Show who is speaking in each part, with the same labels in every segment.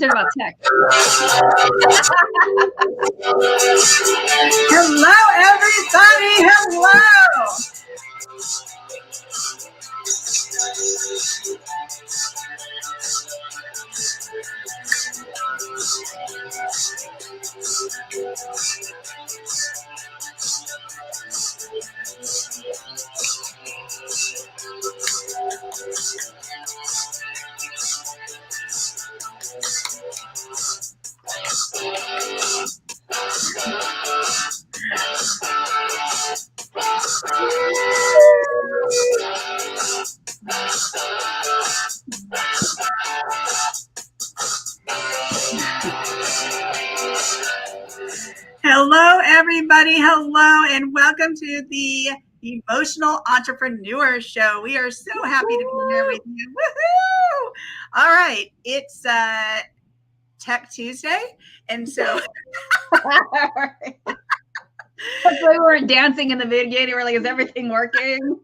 Speaker 1: concerned about tech.
Speaker 2: Hello, everybody. Hello. Hello, everybody. Hello, and welcome to the Emotional Entrepreneur Show. We are so happy to be here with you. Woohoo! All right, it's Tech Tuesday, and so
Speaker 1: We weren't dancing in the beginning. We're like, is everything working?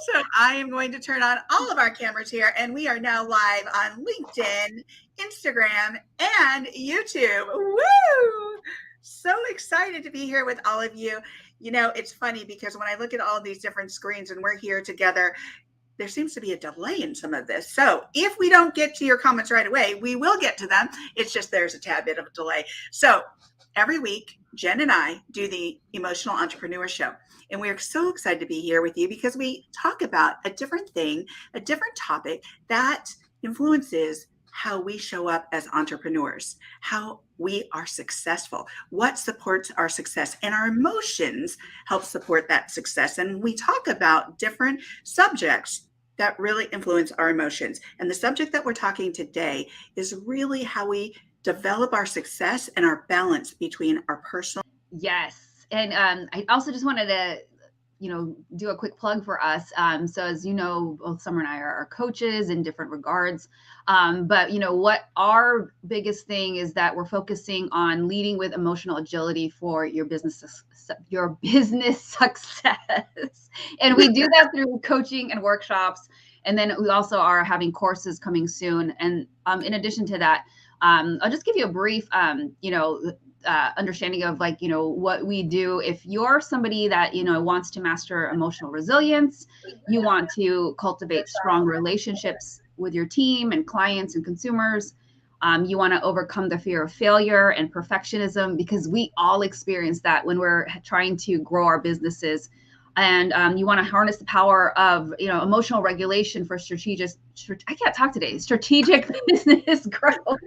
Speaker 2: So I am going to turn on all of our cameras here, and we are now live on LinkedIn, Instagram, and YouTube. Woo! So excited to be here with all of you. You know, it's funny because when I look at all of these different screens and we're here together, there seems to be a delay in some of this. So if we don't get to your comments right away, we will get to them. It's just there's a tad bit of a delay. So every week, Jen and I do the Emotional Entrepreneur Show. And we're so excited to be here with you because we talk about a different thing, a different topic that influences how we show up as entrepreneurs, how we are successful, what supports our success, and our emotions help support that success. And we talk about different subjects that really influence our emotions. And the subject that we're talking today is really how we develop our success and our balance between our personal.
Speaker 1: Yes. And I also just wanted to, do a quick plug for us. So as you know, both Summer and I are coaches in different regards. But what our biggest thing is that we're focusing on leading with emotional agility for your business success. And we do that through coaching and workshops. And then we also are having courses coming soon. And in addition to that, I'll just give you a brief, understanding of what we do. If you're somebody that wants to master emotional resilience, you want to cultivate strong relationships with your team and clients and consumers, you want to overcome the fear of failure and perfectionism, because we all experience that when we're trying to grow our businesses. And you want to harness the power of emotional regulation for strategic business growth.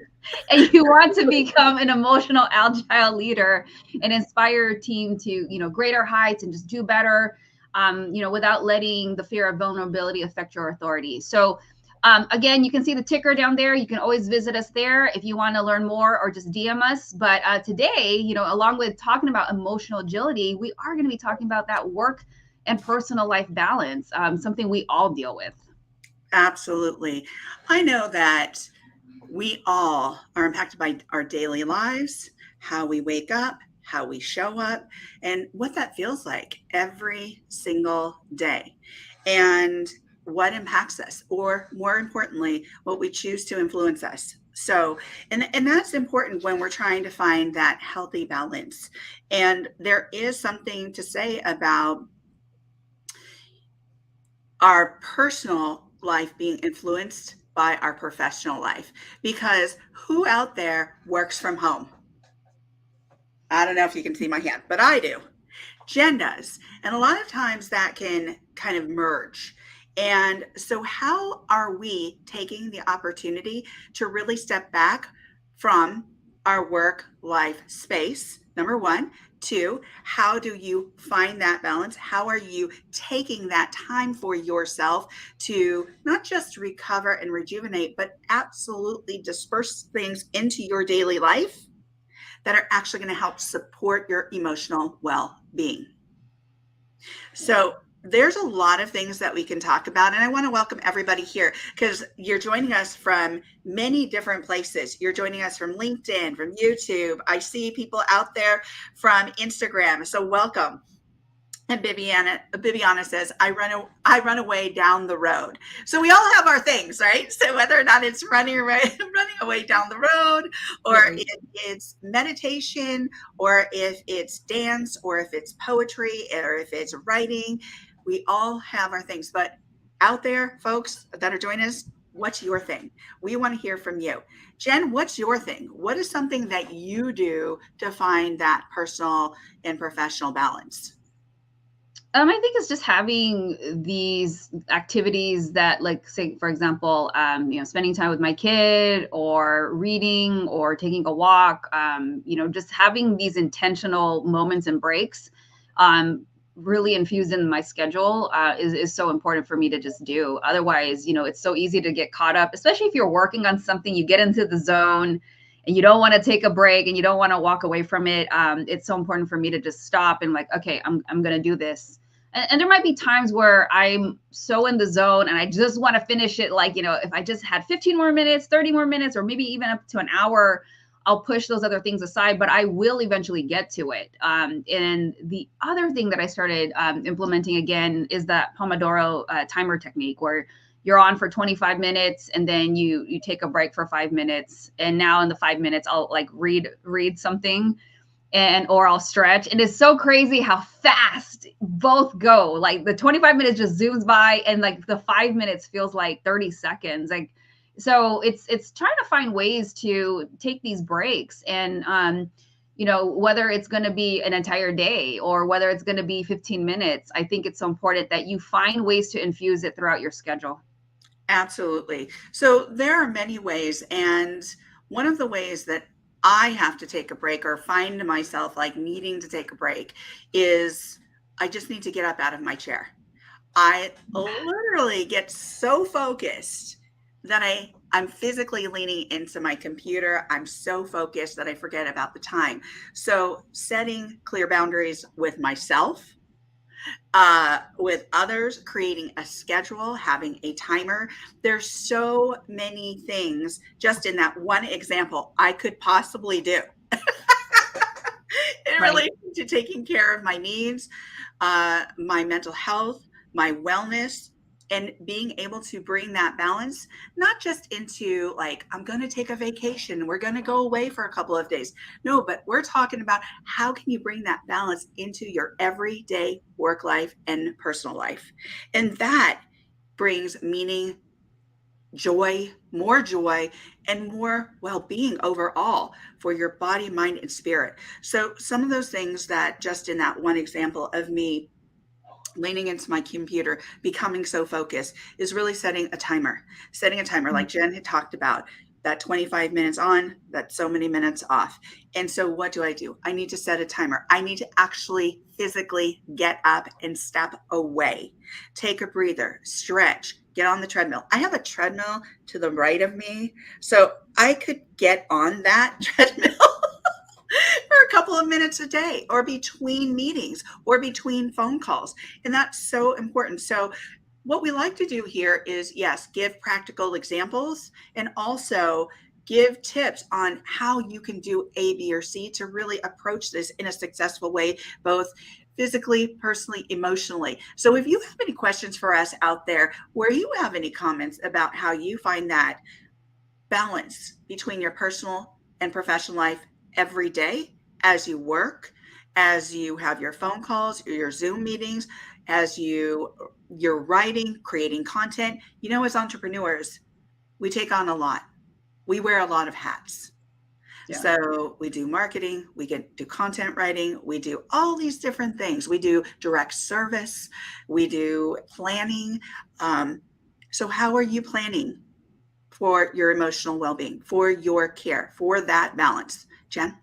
Speaker 1: And you want to become an emotional agile leader and inspire your team to greater heights and just do better, without letting the fear of vulnerability affect your authority. So again, you can see the ticker down there. You can always visit us there if you want to learn more, or just DM us. But today, along with talking about emotional agility, we are going to be talking about that work and personal life balance, something we all deal with.
Speaker 2: Absolutely. I know that we all are impacted by our daily lives, how we wake up, how we show up, and what that feels like every single day, and what impacts us, or more importantly, what we choose to influence us. So, and that's important when we're trying to find that healthy balance. And there is something to say about our personal life being influenced by our professional life, because who out there works from home? I don't know if you can see my hand, but I do. Jen does. And a lot of times that can kind of merge. And so how are we taking the opportunity to really step back from our work life space? Number one. Two, how do you find that balance? How are you taking that time for yourself to not just recover and rejuvenate, but absolutely disperse things into your daily life that are actually going to help support your emotional well-being? So there's a lot of things that we can talk about. And I want to welcome everybody here, because you're joining us from many different places. You're joining us from LinkedIn, from YouTube. I see people out there from Instagram. So welcome. And Bibiana says, I run away down the road. So we all have our things, right? So whether or not it's running away down the road, or
Speaker 1: Right.
Speaker 2: if it's meditation, or if it's dance, or if it's poetry, or if it's writing, we all have our things. But out there, folks that are joining us, what's your thing? We want to hear from you. Jen, what's your thing? What is something that you do to find that personal and professional balance?
Speaker 1: I think it's just having these activities that, like, say, for example, spending time with my kid, or reading, or taking a walk. Just having these intentional moments and breaks, um, really infused in my schedule, is so important for me to just do. Otherwise, it's so easy to get caught up, especially if you're working on something. You get into the zone, and you don't want to take a break, and you don't want to walk away from it. It's so important for me to just stop and, like, okay, I'm gonna do this. And there might be times where I'm so in the zone and I just want to finish it. Like, if I just had 15 more minutes, 30 more minutes, or maybe even up to an hour, I'll push those other things aside, but I will eventually get to it. And the other thing that I started implementing again is that Pomodoro timer technique, where you're on for 25 minutes and then you take a break for 5 minutes. And now in the 5 minutes, I'll, like, read something, or I'll stretch. And it's so crazy how fast both go. Like, the 25 minutes just zooms by, and, like, the 5 minutes feels like 30 seconds. Like, so it's trying to find ways to take these breaks, and whether it's going to be an entire day or whether it's going to be 15 minutes, I think it's so important that you find ways to infuse it throughout your schedule.
Speaker 2: Absolutely. So there are many ways. And one of the ways that I have to take a break, or find myself like needing to take a break, is I just need to get up out of my chair. I literally get so focused that I'm physically leaning into my computer. I'm so focused that I forget about the time. So setting clear boundaries with myself, with others, creating a schedule, having a timer. There's so many things just in that one example I could possibly do in
Speaker 1: Right.
Speaker 2: relation to taking care of my needs, my mental health, my wellness, and being able to bring that balance, not just into like, I'm going to take a vacation, we're going to go away for a couple of days. No, but we're talking about how can you bring that balance into your everyday work life and personal life. And that brings meaning, joy, and more well being overall for your body, mind, and spirit. So, some of those things that just in that one example of me leaning into my computer, becoming so focused, is really setting a timer like Jen had talked about, that 25 minutes on, that so many minutes off. And so what do? I need to set a timer. I need to actually physically get up and step away, take a breather, stretch, get on the treadmill. I have a treadmill to the right of me, so I could get on that treadmill for a couple of minutes a day, or between meetings, or between phone calls. And that's so important. So, what we like to do here is, yes, give practical examples, and also give tips on how you can do A, B, or C to really approach this in a successful way, both physically, personally, emotionally. So, if you have any questions for us out there, where you have any comments about how you find that balance between your personal and professional life every day, as you work, as you have your phone calls, your Zoom meetings, as you're writing, creating content. As entrepreneurs, we take on a lot. We wear a lot of hats.
Speaker 1: Yeah.
Speaker 2: So we do marketing, do content writing, we do all these different things. We do direct service, we do planning. So how are you planning for your emotional well-being, for your care, for that balance? Jen?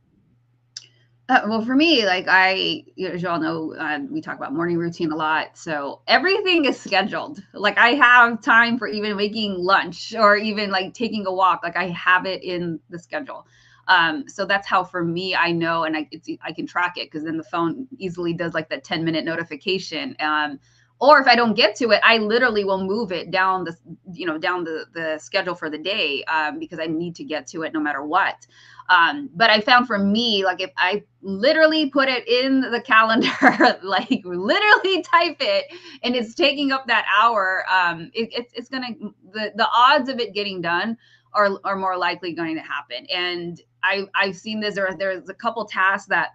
Speaker 1: Well, for me, like, as you all know, we talk about morning routine a lot. So everything is scheduled. Like, I have time for even making lunch, or even, like, taking a walk. Like, I have it in the schedule. So that's how, for me, I know, and I can track it, because then the phone easily does, like, that 10-minute notification. Or if I don't get to it, I literally will move it down the schedule for the day, because I need to get to it no matter what. But I found for me, like if I literally put it in the calendar, like literally type it, and it's taking up that hour, it's the odds of it getting done are more likely going to happen. And I've seen this. There's a couple tasks that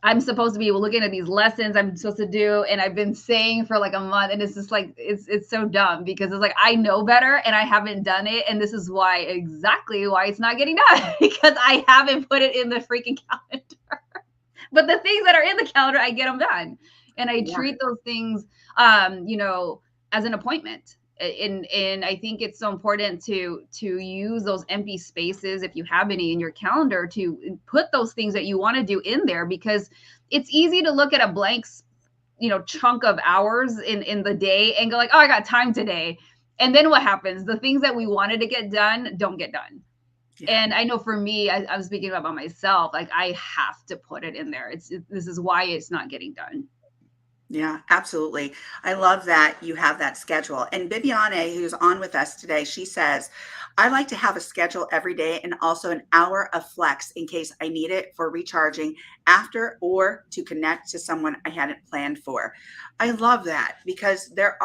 Speaker 1: I'm supposed to be looking at these lessons I'm supposed to do, and I've been saying for like a month, and it's just like it's so dumb, because it's like I know better and I haven't done it, and this is exactly why it's not getting done, because I haven't put it in the freaking calendar. But the things that are in the calendar, I get them done, and I treat those things, as an appointment. And I think it's so important to use those empty spaces, if you have any in your calendar, to put those things that you want to do in there, because it's easy to look at a blank, chunk of hours in the day and go like, oh, I got time today. And then what happens? The things that we wanted to get done don't get done. Yeah. And I know for me, I'm speaking about myself, like I have to put it in there. This is why it's not getting done.
Speaker 2: Yeah, absolutely. I love that you have that schedule. And Bibiane, who's on with us today, she says, I like to have a schedule every day and also an hour of flex in case I need it for recharging after or to connect to someone I hadn't planned for. I love that, because there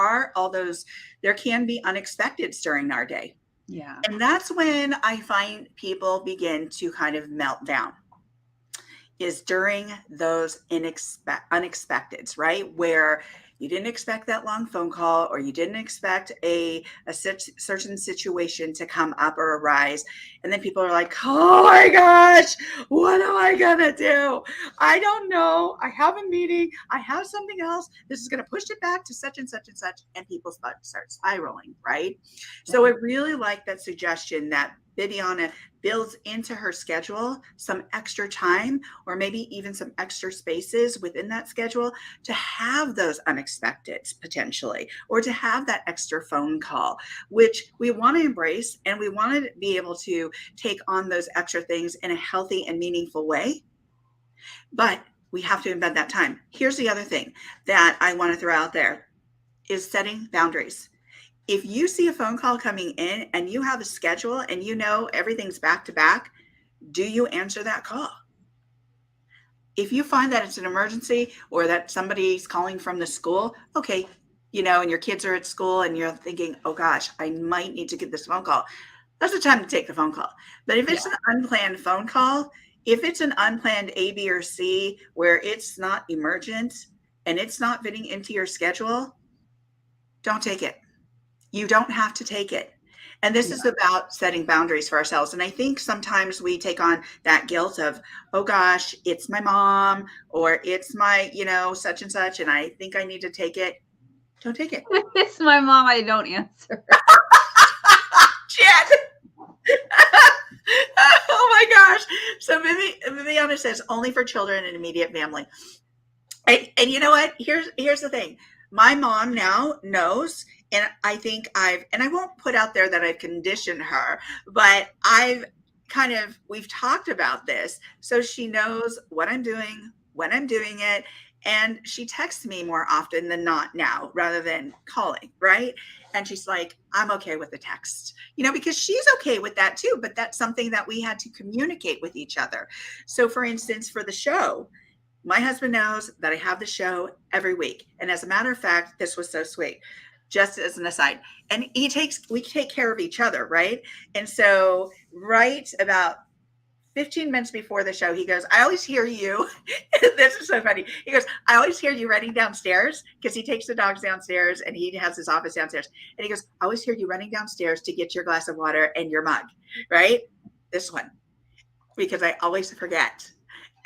Speaker 2: can be unexpecteds during our day.
Speaker 1: Yeah.
Speaker 2: And that's when I find people begin to kind of melt down, is during those unexpecteds, right? Where you didn't expect that long phone call, or you didn't expect a certain situation to come up or arise. And then people are like, oh my gosh, what am I gonna do? I don't know. I have a meeting. I have something else. This is gonna push it back to such and such and such. And people start spiraling, right? Yeah. So I really like that suggestion that Bibiane builds into her schedule some extra time, or maybe even some extra spaces within that schedule to have those unexpected potentially, or to have that extra phone call, which we want to embrace, and we want to be able to take on those extra things in a healthy and meaningful way. But we have to embed that time. Here's the other thing that I want to throw out there is setting boundaries. If you see a phone call coming in and you have a schedule and you know everything's back to back, do you answer that call? If you find that it's an emergency, or that somebody's calling from the school, okay, and your kids are at school and you're thinking, oh gosh, I might need to get this phone call, that's the time to take the phone call. But if it's an unplanned phone call, if it's an unplanned A, B, or C, where it's not emergent and it's not fitting into your schedule, don't take it. You don't have to take it. And this is about setting boundaries for ourselves. And I think sometimes we take on that guilt of, oh gosh, it's my mom, or it's my, such and such, and I think I need to take it. Don't take it.
Speaker 1: It's my mom. I don't answer.
Speaker 2: Jen. Oh my gosh. So Viviana says only for children and immediate family. And you know what? Here's the thing. My mom now knows, and I think and I won't put out there that I've conditioned her, but we've talked about this. So she knows what I'm doing, when I'm doing it. And she texts me more often than not now, rather than calling, right? And she's like, I'm okay with the text, because she's okay with that too. But that's something that we had to communicate with each other. So for instance, for the show, my husband knows that I have the show every week. And as a matter of fact, this was so sweet, just as an aside. And we take care of each other, right? And so right about 15 minutes before the show, he goes, I always hear you. This is so funny. He goes, I always hear you running downstairs, because he takes the dogs downstairs and he has his office downstairs. And he goes, I always hear you running downstairs to get your glass of water and your mug, right? This one, because I always forget.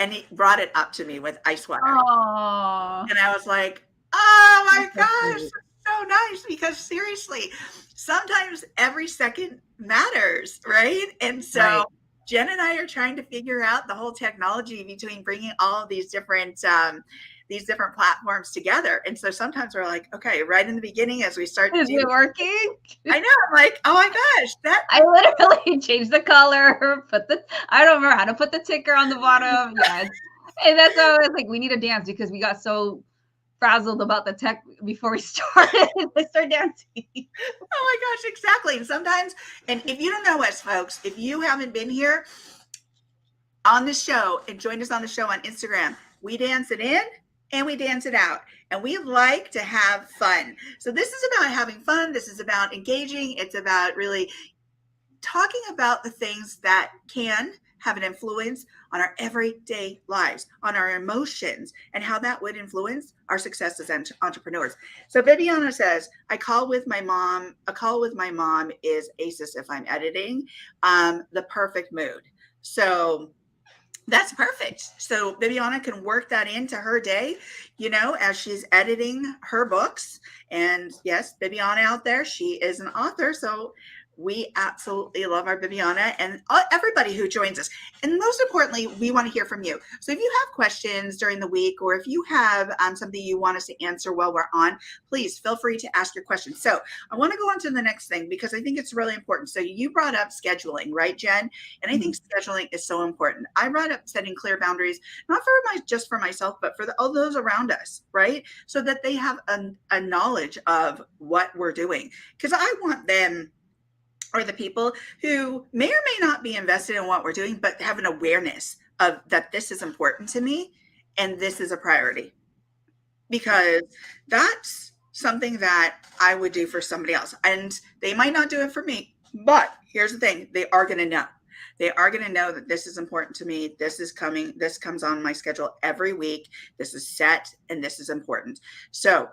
Speaker 2: And he brought it up to me with ice water.
Speaker 1: Aww.
Speaker 2: And I was like, oh my gosh, that's so nice. Because seriously, sometimes every second matters, right? And so Jen and I are trying to figure out the whole technology between bringing all of these different platforms together. And so sometimes we're like, okay, right in the beginning, as we start
Speaker 1: is it working?
Speaker 2: I know, I'm like, oh my gosh,
Speaker 1: I literally changed the color, I don't remember how to put the ticker on the bottom. Yes. And that's why I was like, we need to dance, because we got so frazzled about the tech before we started. I started dancing.
Speaker 2: Oh my gosh, exactly. And sometimes, and if you don't know us, folks, if you haven't been here on the show and joined us on the show on Instagram, we dance it in and we dance it out. And we like to have fun. So this is about having fun. This is about engaging. It's about really talking about the things that can have an influence on our everyday lives, on our emotions, and how that would influence our success as entrepreneurs. So Bibiana says, a call with my mom is ACES if I'm editing, the perfect mood. So that's perfect. So Bibiana can work that into her day, as she's editing her books. And yes, Bibiana out there, she is an author. So we absolutely love our Bibiana and everybody who joins us. And most importantly, we want to hear from you. So if you have questions during the week, or if you have something you want us to answer while we're on, please feel free to ask your questions. So I want to go on to the next thing, because I think it's really important. So you brought up scheduling, right, Jen? And I think scheduling is so important. I brought up setting clear boundaries, not for just for myself, but for all those around us, right? So that they have a knowledge of what we're doing. Because I want them, or the people who may or may not be invested in what we're doing, but have an awareness of that this is important to me and this is a priority, because that's something that I would do for somebody else. And they might not do it for me, but here's the thing, they are going to know. They are going to know that this is important to me. This is coming. This comes on my schedule every week. This is set and this is important. So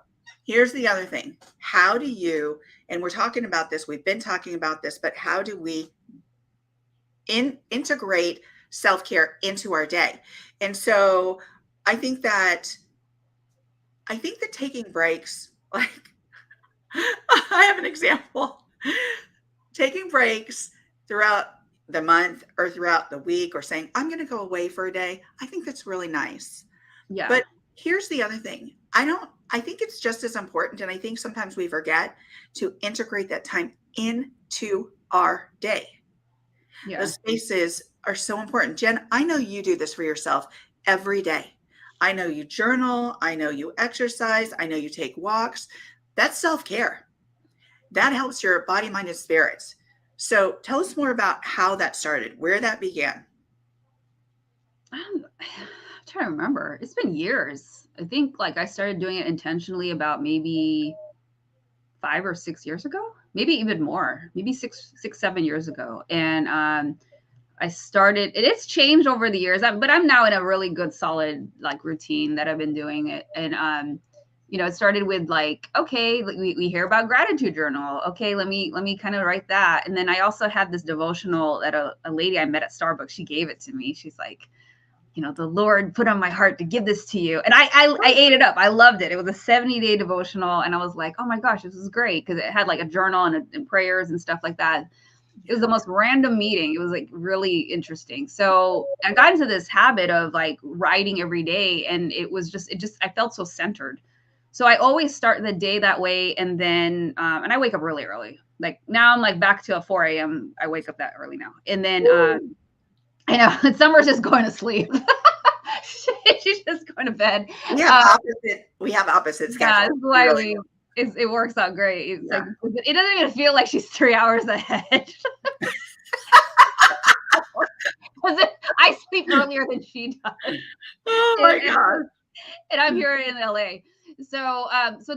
Speaker 2: here's the other thing. How do you, and we're talking about this, we've been talking about this, but how do we integrate self-care into our day? And so I think that taking breaks, like I have an example, taking breaks throughout the month or throughout the week, or saying, I'm going to go away for a day. I think that's really nice.
Speaker 1: Yeah.
Speaker 2: But here's the other thing. I think it's just as important, and I think sometimes we forget to integrate that time into our day. Yeah. Those spaces are so important. Jen, I know you do this for yourself every day. I know you journal. I know you exercise. I know you take walks. That's self-care. That helps your body, mind, and spirits. So tell us more about how that started, where that began.
Speaker 1: I'm trying to remember. It's been years. I think I started doing it intentionally about maybe 5 or 6 years ago, maybe even more, maybe six, 7 years ago. And I started, it's changed over the years, but I'm now in a really good, solid routine that I've been doing it. And, it started with okay, we hear about gratitude journal. Okay, let me kind of write that. And then I also had this devotional that a lady I met at Starbucks, she gave it to me. She's like, the Lord put on my heart to give this to you. And I ate it up. I loved it. It was a 70-day devotional. And I was like, oh my gosh, this is great. Because it had a journal and prayers and stuff like that. It was the most random meeting. It was really interesting. So I got into this habit of writing every day. And it just, I felt so centered. So I always start the day that way. And then, and I wake up really early. Now I'm back to a 4 a.m. I wake up that early now. And then, I know Summer's just going to sleep. She's just going to bed.
Speaker 2: We have opposite schedules.
Speaker 1: Yeah, that's why it works out great. It's it doesn't even feel like she's 3 hours ahead. I sleep earlier than she does.
Speaker 2: Oh my God.
Speaker 1: And I'm here in LA. So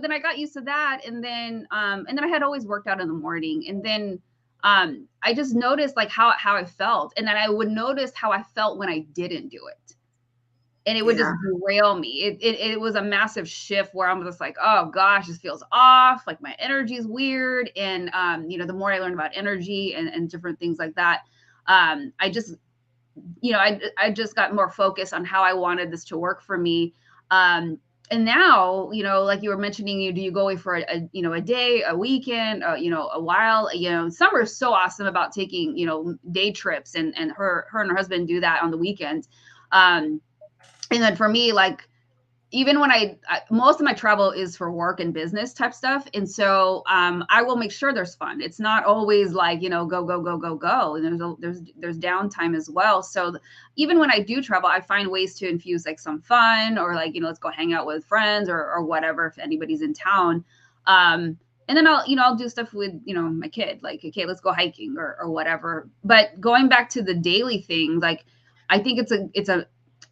Speaker 1: then I got used to that, and then I had always worked out in the morning, and then I just noticed how I felt. And then I would notice how I felt when I didn't do it. And it would just derail me. It was a massive shift where I'm just oh gosh, this feels off. My energy is weird. And, the more I learned about energy and different things like that, I just got more focused on how I wanted this to work for me. And now, like you were mentioning, do you go away for a day, a weekend, a while? Summer is so awesome about taking, day trips, and her and her husband do that on the weekends. And then for me, even when most of my travel is for work and business type stuff. And so I will make sure there's fun. It's not always like, go, go, go, go, go. And there's downtime as well. So even when I do travel, I find ways to infuse like some fun, or like, let's go hang out with friends or whatever, if anybody's in town. And then I'll do stuff with, my kid, like, okay, let's go hiking or whatever. But going back to the daily things, like, I think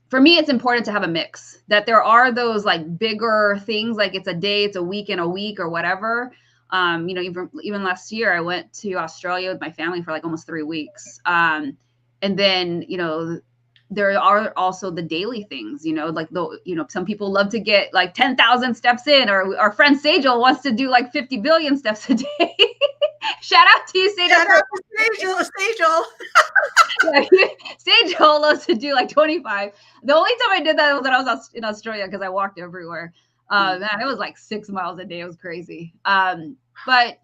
Speaker 1: for me, it's important to have a mix, that there are those like bigger things, like it's a day, it's a week in a week or whatever. Even last year I went to Australia with my family for like almost 3 weeks. And then, there are also the daily things, like some people love to get like 10,000 steps in, or our friend Sejal wants to do like 50 billion steps a day. Shout out to you, Sejal.
Speaker 2: Shout out to Sejal.
Speaker 1: Sejal loves to do like 25. The only time I did that was when I was in Australia, because I walked everywhere. Man, it was like 6 miles a day. It was crazy. But I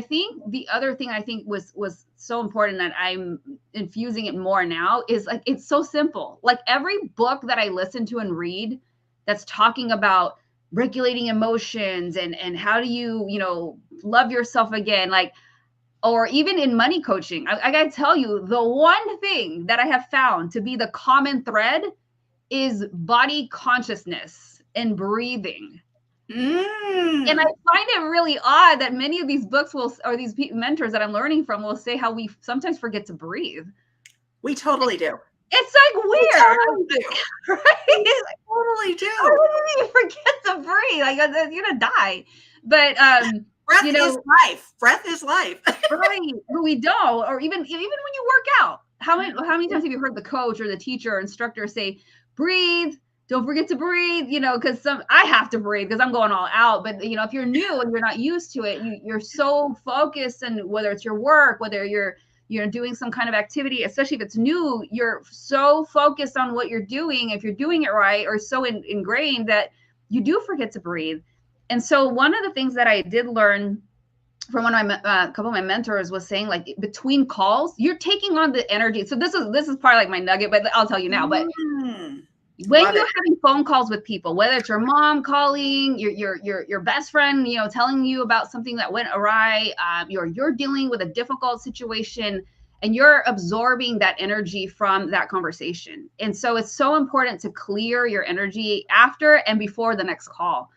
Speaker 1: think the other thing I think was so important, that I'm infusing it more now, is like, it's so simple. Like every book that I listen to and read that's talking about regulating emotions and how do you, love yourself again, like, or even in money coaching, I gotta tell you, the one thing that I have found to be the common thread is body consciousness and breathing. And I find it really odd that many of these books or these mentors that I'm learning from will say how we sometimes forget to breathe.
Speaker 2: We totally do.
Speaker 1: It's like weird.
Speaker 2: We totally do.
Speaker 1: Right?
Speaker 2: We totally do.
Speaker 1: How do you forget to breathe? Like, you're gonna die. But
Speaker 2: breath is life. Breath is life.
Speaker 1: Right. But we don't. Or even when you work out, how many times have you heard the coach or the teacher or instructor say, breathe, don't forget to breathe, because I have to breathe because I'm going all out. But if you're new and you're not used to it, you're so focused, and whether it's your work, whether you're doing some kind of activity, especially if it's new, you're so focused on what you're doing, if you're doing it right, or so ingrained that you do forget to breathe. And so one of the things that I did learn from one of my couple of my mentors was saying, like, between calls, you're taking on the energy. So this is part of like my nugget, but I'll tell you now. But when you're having phone calls with people, whether it's your mom calling, your best friend, telling you about something that went awry, you're dealing with a difficult situation, and you're absorbing that energy from that conversation. And so it's so important to clear your energy after and before the next call.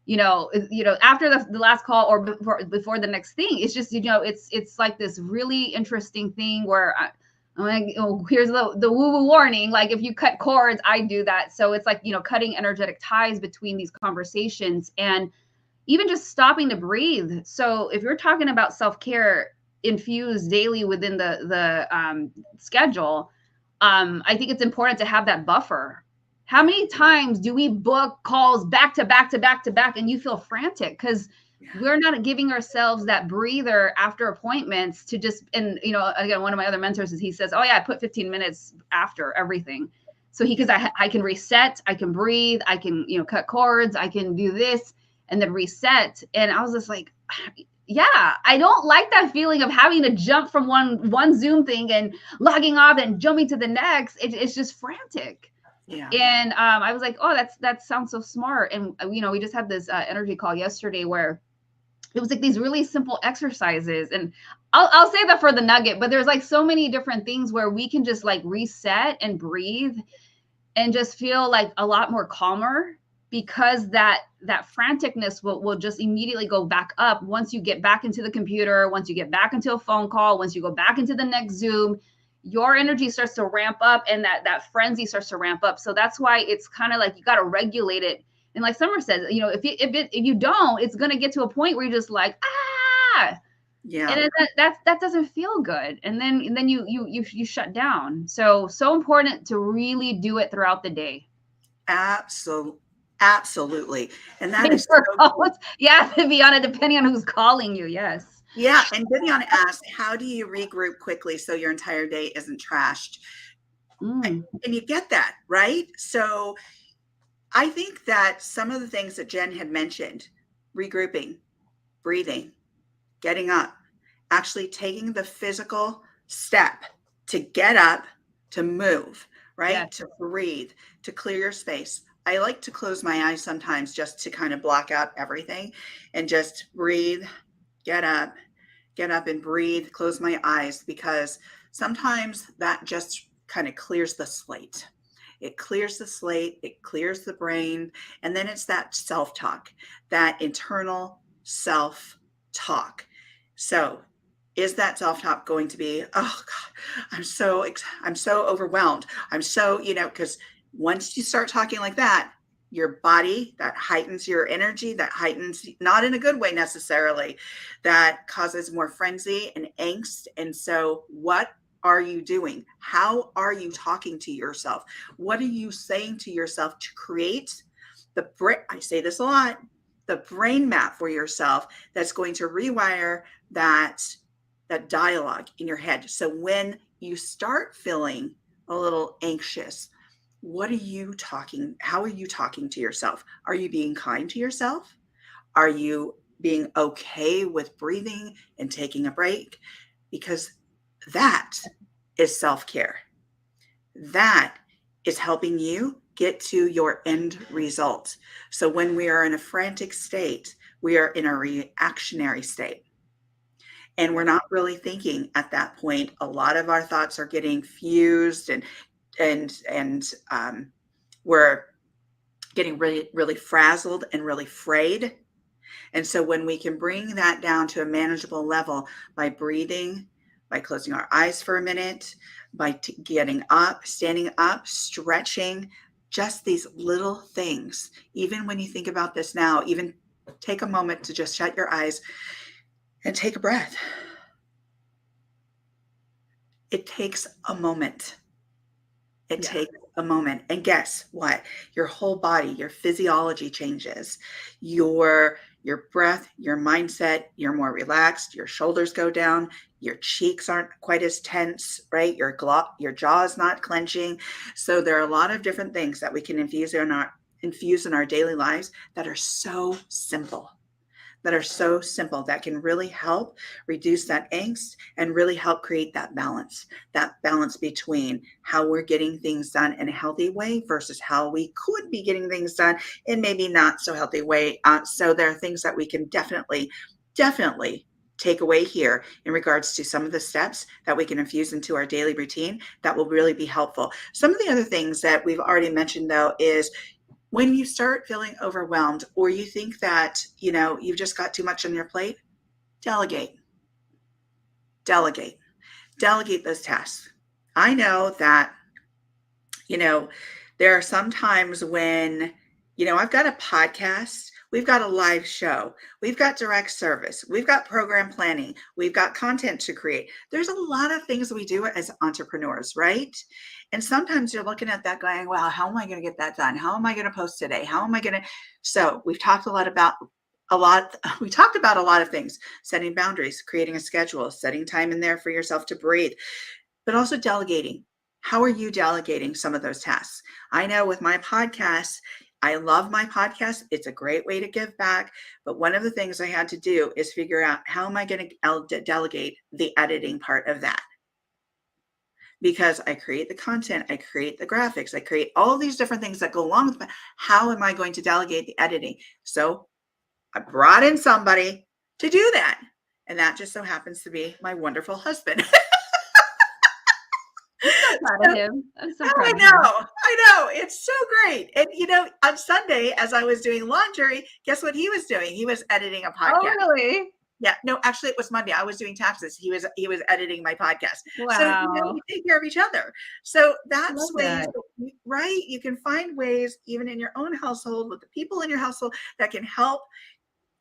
Speaker 1: After the last call or before the next thing. It's just, it's like this really interesting thing where I'm like, here's the woo-woo warning. Like, if you cut cords, I do that. So it's like, cutting energetic ties between these conversations, and even just stopping to breathe. So if you're talking about self-care infused daily within the schedule, I think it's important to have that buffer. How many times do we book calls back to back to back to back, and you feel frantic because we're not giving ourselves that breather after appointments to just, and again, one of my other mentors he says, oh yeah, I put 15 minutes after everything. So because I can reset, I can breathe, I can, cut cords, I can do this and then reset. And I was just like, yeah, I don't like that feeling of having to jump from one Zoom thing and logging off and jumping to the next. It's just frantic. Yeah. And I was like, oh, that sounds so smart. And we just had this energy call yesterday where it was like these really simple exercises. And I'll say that for the nugget, but there's like so many different things where we can just like reset and breathe and just feel like a lot more calmer, because that franticness will just immediately go back up once you get back into the computer, once you get back into a phone call, once you go back into the next Zoom. Your energy starts to ramp up, and that frenzy starts to ramp up. So that's why it's kind of like you got to regulate it. And like Summer says, if you don't, it's going to get to a point where you're just like, yeah, and that doesn't feel good. And then you shut down. So important to really do it throughout the day.
Speaker 2: Absolutely. And that is so cool.
Speaker 1: Yeah, Viviana, depending on who's calling you. Yes.
Speaker 2: Yeah. And Viviana asked, how do you regroup quickly so your entire day isn't trashed? And you get that, right? So I think that some of the things that Jen had mentioned, regrouping, breathing, getting up, actually taking the physical step to get up, to move, right? Yes. To breathe, to clear your space. I like to close my eyes sometimes just to kind of block out everything and just breathe, get up, and breathe, close my eyes, because sometimes that just kind of clears the slate. It clears the slate, it clears the brain, and then it's that self-talk, that internal self-talk. So, is that self-talk going to be, oh God, I'm so overwhelmed. I'm so, because once you start talking like that, your body, that heightens your energy, that heightens, not in a good way necessarily, that causes more frenzy and angst. And so what are you doing? How are you talking to yourself? What are you saying to yourself to create the brain? I say this a lot, the brain map for yourself that's going to rewire that dialogue in your head. So when you start feeling a little anxious, what are you talking? How are you talking to yourself? Are you being kind to yourself? Are you being okay with breathing and taking a break? Because that is self-care. That is helping you get to your end result. So when we are in a frantic state, we are in a reactionary state. And we're not really thinking at that point. A lot of our thoughts are getting fused, and we're getting really, really frazzled and really frayed. And so when we can bring that down to a manageable level by breathing, by closing our eyes for a minute, by getting up, standing up, stretching, just these little things. Even when you think about this now, even take a moment to just shut your eyes and take a breath. It takes a moment. It takes a moment. And guess what? Your whole body, your physiology changes. Your breath, your mindset, you're more relaxed, your shoulders go down, your cheeks aren't quite as tense, right? Your jaw is not clenching. So there are a lot of different things that we can infuse in our daily lives that are so simple. That can really help reduce that angst and really help create that balance between how we're getting things done in a healthy way versus how we could be getting things done in maybe not so healthy way. So there are things that we can definitely take away here in regards to some of the steps that we can infuse into our daily routine that will really be helpful. Some of the other things that we've already mentioned, though, is when you start feeling overwhelmed, or you think that, you've just got too much on your plate, delegate those tasks. I know that, there are some times when, I've got a podcast, we've got a live show, we've got direct service, we've got program planning, we've got content to create. There's a lot of things we do as entrepreneurs, right? And sometimes you're looking at that going, wow, how am I going to get that done? How am I going to post today? How am I going to? So we talked about a lot of things: setting boundaries, creating a schedule, setting time in there for yourself to breathe, but also delegating. How are you delegating some of those tasks? I know with my podcast, I love my podcast. It's a great way to give back. But one of the things I had to do is figure out, how am I going to delegate the editing part of that? Because I create the content, I create the graphics, I create all these different things that go along with it. How am I going to delegate the editing? So I brought in somebody to do that. And that just so happens to be my wonderful husband.
Speaker 1: I'm so proud of him. I'm so proud of him.
Speaker 2: I know. It's so great. And on Sunday, as I was doing laundry, guess what he was doing? He was editing a podcast.
Speaker 1: Oh, really?
Speaker 2: Yeah, no, actually it was Monday. I was doing taxes. He was editing my podcast.
Speaker 1: Wow.
Speaker 2: So we take care of each other. So that's ways,
Speaker 1: that.
Speaker 2: right? You can find ways, even in your own household, with the people in your household, that can help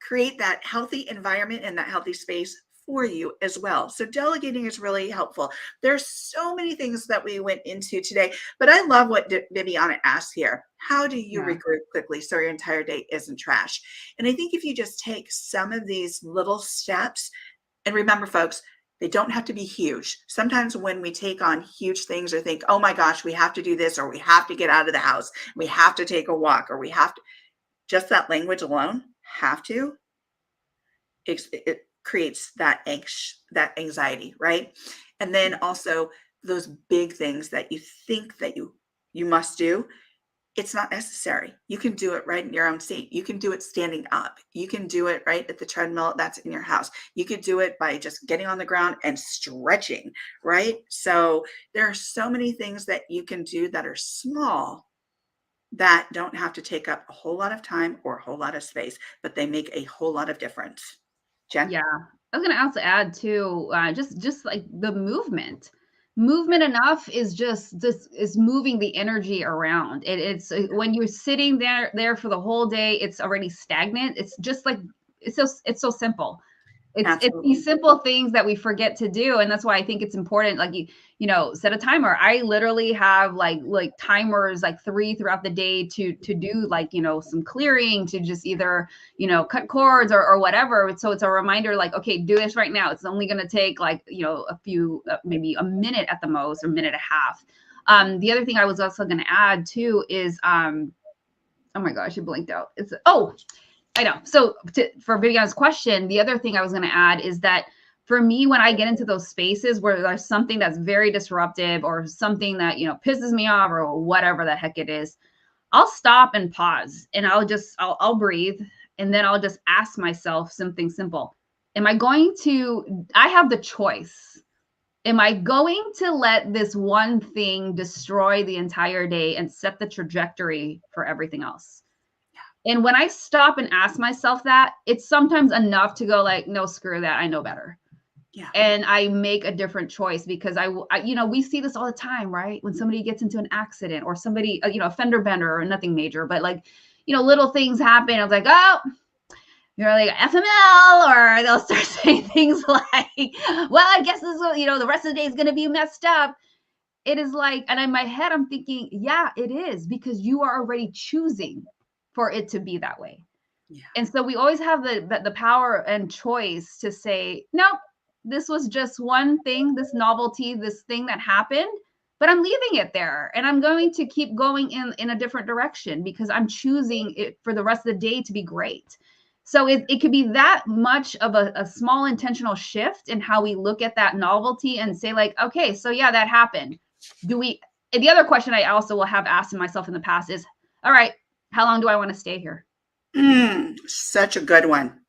Speaker 2: create that healthy environment and that healthy space for you as well. So delegating is really helpful. There's so many things that we went into today, but I love what Viviana asked here. How do you regroup quickly so your entire day isn't trash? And I think if you just take some of these little steps, and remember, folks, they don't have to be huge. Sometimes when we take on huge things or think, oh my gosh, we have to do this, or we have to get out of the house, we have to take a walk, or we have to, just that language alone, have to, it creates that anxiety, right? And then also those big things that you think that you must do, it's not necessary. You can do it right in your own seat. You can do it standing up. You can do it right at the treadmill that's in your house. You could do it by just getting on the ground and stretching, right? So there are so many things that you can do that are small that don't have to take up a whole lot of time or a whole lot of space, but they make a whole lot of difference. Jen?
Speaker 1: Yeah. I was gonna also add too, just like the movement. Movement enough is just this is moving the energy around. It's when you're sitting there for the whole day, it's already stagnant. It's just like it's so simple. It's
Speaker 2: Absolutely.
Speaker 1: these simple things that we forget to do, and that's why I think it's important. Like you set a timer. I literally have like timers like 3 throughout the day to do like some clearing, to just either cut cords or whatever. So it's a reminder like, okay, do this right now. It's only going to take like a few maybe a minute at the most, or a minute and a half. The other thing I was also going to add too is oh my gosh, I blinked out. I know. So for Vivian's question, the other thing I was going to add is that for me, when I get into those spaces where there's something that's very disruptive or something that, pisses me off or whatever the heck it is, I'll stop and pause, and I'll breathe. And then I'll just ask myself something simple. I have the choice. Am I going to let this one thing destroy the entire day and set the trajectory for everything else? And when I stop and ask myself that, it's sometimes enough to go like, no, screw that. I know better.
Speaker 2: Yeah.
Speaker 1: And I make a different choice because we see this all the time, right? When somebody gets into an accident or somebody, a fender bender or nothing major, but like, little things happen. I was like, oh, you're like FML, or they'll start saying things like, well, I guess this is, the rest of the day is going to be messed up. It is like, and in my head, I'm thinking, yeah, it is, because you are already choosing for it to be that way.
Speaker 2: Yeah.
Speaker 1: And so we always have the power and choice to say, nope, this was just one thing, this novelty, this thing that happened, but I'm leaving it there. And I'm going to keep going in a different direction because I'm choosing it for the rest of the day to be great. So it could be that much of a small intentional shift in how we look at that novelty and say like, okay, so yeah, that happened. And the other question I also will have asked myself in the past is, all right, how long do I want to stay here?
Speaker 2: Such a good one.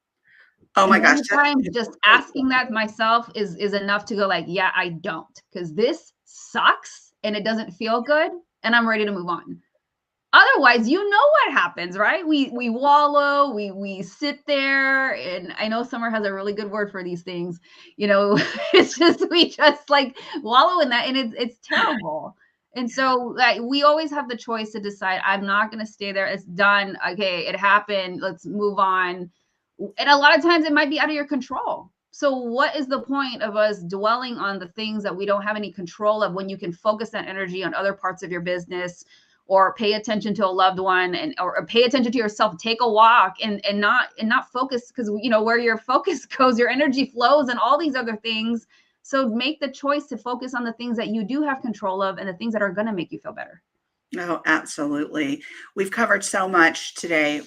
Speaker 2: Oh my gosh.
Speaker 1: Sometimes just asking that myself is enough to go like, yeah, I don't, because this sucks and it doesn't feel good and I'm ready to move on. Otherwise, what happens, right? We wallow, we sit there, and I know Summer has a really good word for these things. It's just we just like wallow in that, and it's terrible. And so we always have the choice to decide, I'm not going to stay there. It's done. Okay, it happened. Let's move on. And a lot of times it might be out of your control. So what is the point of us dwelling on the things that we don't have any control of when you can focus that energy on other parts of your business, or pay attention to a loved one, or pay attention to yourself, take a walk and not focus, because where your focus goes, your energy flows and all these other things. So make the choice to focus on the things that you do have control of and the things that are going to make you feel better.
Speaker 2: Oh, absolutely. We've covered so much today.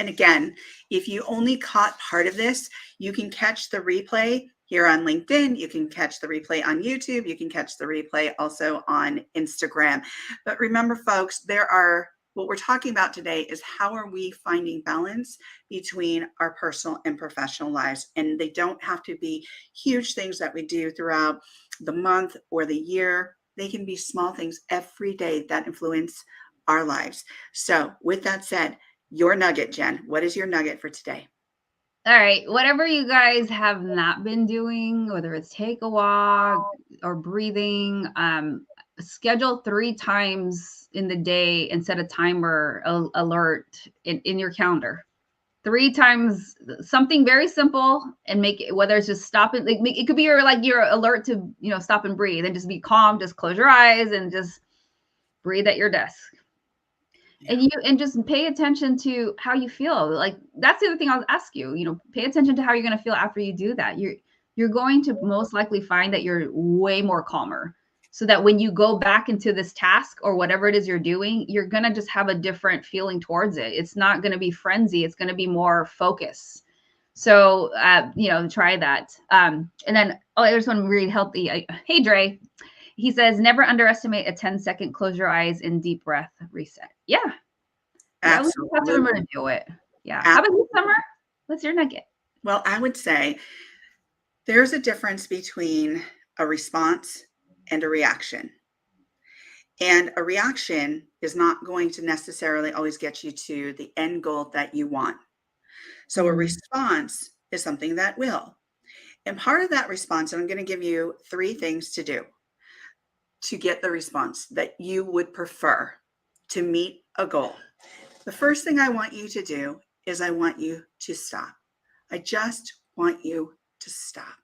Speaker 2: And again, if you only caught part of this, you can catch the replay here on LinkedIn. You can catch the replay on YouTube. You can catch the replay also on Instagram. But remember, folks, what we're talking about today is how are we finding balance between our personal and professional lives? And they don't have to be huge things that we do throughout the month or the year. They can be small things every day that influence our lives. So with that said, your nugget, Jen, what is your nugget for today?
Speaker 1: All right, whatever you guys have not been doing, whether it's take a walk or breathing, schedule 3 times in the day and set a timer alert in your calendar. 3 times, something very simple, and make it, whether it's just stop and it could be your alert to stop and breathe and just be calm, just close your eyes and just breathe at your desk. Yeah. And just pay attention to how you feel. Like, that's the other thing I'll ask you, pay attention to how you're going to feel after you do that. You're going to most likely find that you're way more calmer, so that when you go back into this task or whatever it is you're doing, you're going to just have a different feeling towards it. It's not going to be frenzy. It's going to be more focus. So, try that. And then, I just want to really healthy. Hey, Dre. He says, never underestimate a 10-second close your eyes and deep breath reset. Yeah. Yeah, we just have to remember to do it. Yeah. How about you, Summer? What's your nugget?
Speaker 2: Well, I would say there's a difference between a response and a reaction. And a reaction is not going to necessarily always get you to the end goal that you want. So a response is something that will. And part of that response, I'm going to give you 3 things to do to get the response that you would prefer to meet a goal. The first thing I want you to do is I want you to stop. I just want you to stop.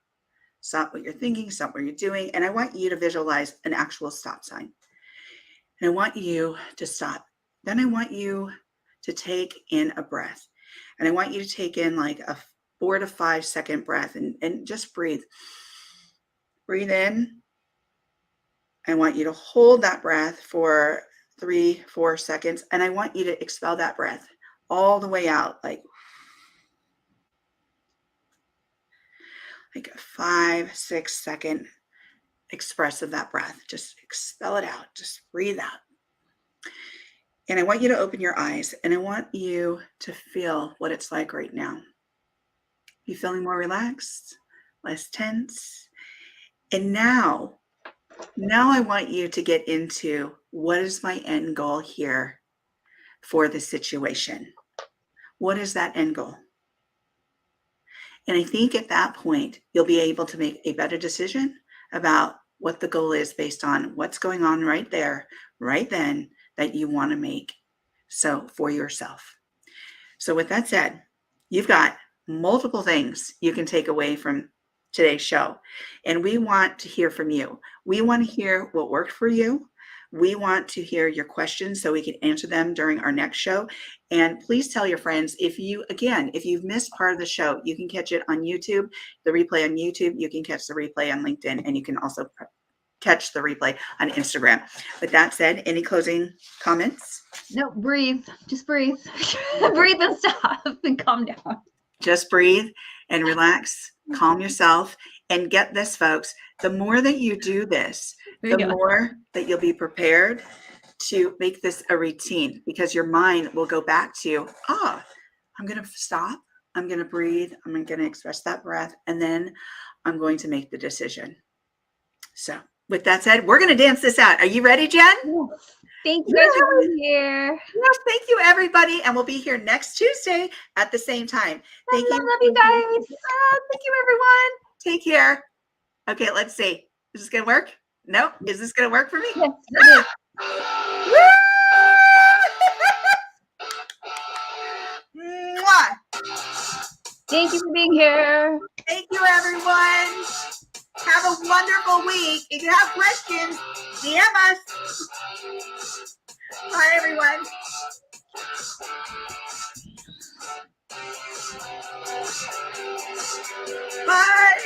Speaker 2: Stop what you're thinking, stop what you're doing, and I want you to visualize an actual stop sign. And I want you to stop. Then I want you to take in a breath. And I want you to take in like a 4 to 5 second breath and just breathe. Breathe in. I want you to hold that breath for 3-4 seconds. And I want you to expel that breath all the way out, like a 5-6 second express of that breath. Just expel it out. Just breathe out. And I want you to open your eyes and I want you to feel what it's like right now. You feeling more relaxed, less tense? And now I want you to get into what is my end goal here for this situation? What is that end goal? And I think at that point, you'll be able to make a better decision about what the goal is based on what's going on right there, right then, that you want to make so for yourself. So with that said, you've got multiple things you can take away from today's show. And we want to hear from you. We want to hear what worked for you. We want to hear your questions so we can answer them during our next show. And please tell your friends, if you've missed part of the show, you can catch it on YouTube, the replay on YouTube. You can catch the replay on LinkedIn, and you can also catch the replay on Instagram. With that said, any closing comments?
Speaker 1: No, breathe. Just breathe. Breathe and stop and calm down.
Speaker 2: Just breathe and relax, calm yourself, and get this, folks. The more that you do this, the more that you'll be prepared to make this a routine, because your mind will go back to, I'm going to stop. I'm going to breathe. I'm going to express that breath. And then I'm going to make the decision. So with that said, we're going to dance this out. Are you ready, Jen?
Speaker 1: Yes. Thank you guys for being here.
Speaker 2: Yes, thank you, everybody. And we'll be here next Tuesday at the same time. Thank you.
Speaker 1: Love you guys.
Speaker 2: Thank you, everyone. Take care. Okay, let's see. Is this going to work? No? Is this going to work for me?
Speaker 1: Yes, it is.
Speaker 2: Mwah!
Speaker 1: Thank you for being here.
Speaker 2: Thank you, everyone. Have a wonderful week. If you have questions, DM us. Bye, everyone. Bye.